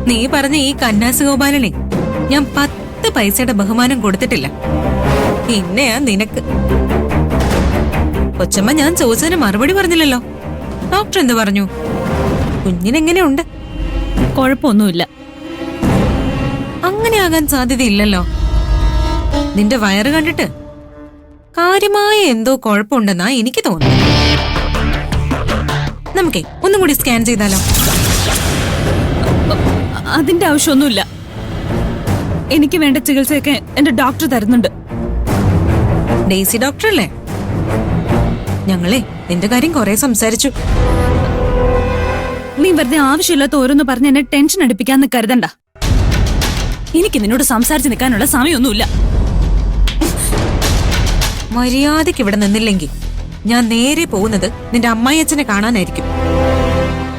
നീ പറഞ്ഞ ഈ കന്നാസ് ഗോപാലനെ ഞാൻ 10 പൈസയുടെ ബഹുമാനം കൊടുത്തിട്ടില്ല. പിന്നെയാ നിനക്ക്. കൊച്ചമ്മ ഞാൻ ചോദിച്ചതിന് മറുപടി പറഞ്ഞില്ലല്ലോ. ഡോക്ടർ എന്ത് പറഞ്ഞു? കുഞ്ഞിനെങ്ങനെയുണ്ട്? കുഴപ്പമൊന്നുമില്ല. അങ്ങനെ ആകാൻ സാധ്യതയില്ലല്ലോ. നിന്റെ വയറ് കണ്ടിട്ട് കാര്യമായ എന്തോ കുഴപ്പമുണ്ടെന്നാ എനിക്ക് തോന്നുന്നു. നമുക്കേ ഒന്നും കൂടി സ്കാൻ ചെയ്താലോ? അതിന്റെ ആവശ്യമൊന്നുമില്ല. എനിക്ക് വേണ്ട ചികിത്സയൊക്കെ എന്റെ ഡോക്ടർ തരുന്നുണ്ട്. ഡെയ്സി ഡോക്ടർ അല്ലേ? ഞങ്ങളെ നിന്റെ കാര്യം കുറെ സംസാരിച്ചു. നീ വെറുതെ ആവശ്യമില്ലാത്ത ഓരോന്ന് പറഞ്ഞ് എന്നെ ടെൻഷൻ അടുപ്പിക്കാന്ന് കരുതണ്ട. എനിക്ക് നിന്നോട് സംസാരിച്ച് നിൽക്കാനുള്ള സമയമൊന്നുമില്ല. മര്യാദയ്ക്ക് ഇവിടെ നിന്നില്ലെങ്കിൽ ഞാൻ നേരെ പോകുന്നത് നിന്റെ അമ്മായിയച്ഛനെ കാണാനായിരിക്കും.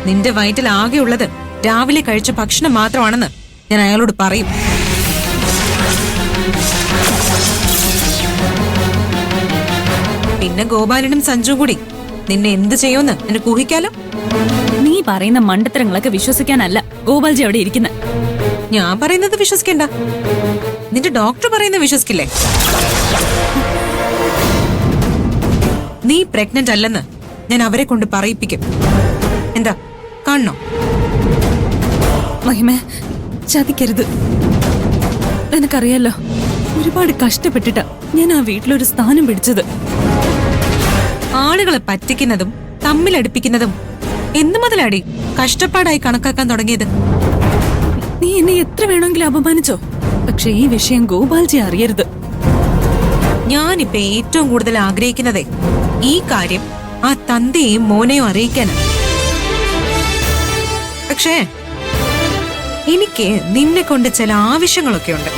നിന്റെ വയറ്റിൽ ആകെയുള്ളത് രാവിലെ കഴിച്ച ഭക്ഷണം മാത്രമാണെന്ന് ഞാൻ അയാളോട് പറയും. പിന്നെ ഗോപാലനും സഞ്ജുവും കൂടി നിന്നെ എന്ത് ചെയ്യുമെന്ന് എനിക്ക് ഊഹിക്കാലോ. നീ പറയുന്ന മണ്ടത്തരങ്ങളൊക്കെ വിശ്വസിക്കാനല്ല ഗോപാൽജി അവിടെ ഇരിക്കുന്നത്. ഞാൻ പറയുന്നത് വിശ്വസിക്കണ്ട, നിന്റെ ഡോക്ടർ പറയുന്നത് വിശ്വസിക്കില്ലേ? നീ പ്രഗ്നന്റ് അല്ലെന്ന് ഞാൻ അവരെ കൊണ്ട് പറയിപ്പിക്കും. എന്താ കാണണോ? മഹിമേ, ചതിക്കരുത്. നിനക്കറിയാലോ, ഒരുപാട് കഷ്ടപ്പെട്ടിട്ടാ ഞാൻ ആ വീട്ടിലൊരു സ്ഥാനം പിടിച്ചത്. ആളുകളെ പറ്റിക്കുന്നതും തമ്മിലടുപ്പിക്കുന്നതും എന്നു മുതലാടി കഷ്ടപ്പാടായി കണക്കാക്കാൻ തുടങ്ങിയത്? നീ എന്നെ എത്ര വേണമെങ്കിലും അപമാനിച്ചോ, പക്ഷെ ഈ വിഷയം ഗോപാൽജി അറിയരുത്. ഞാനിപ്പോ ഏറ്റവും കൂടുതൽ ആഗ്രഹിക്കുന്നതേ ഈ കാര്യം ആ തന്തയെയും മോനെയും അറിയിക്കാനാണ്. പക്ഷേ എനിക്ക് നിന്നെ കൊണ്ട് ചില ആവശ്യങ്ങളൊക്കെ ഉണ്ട്.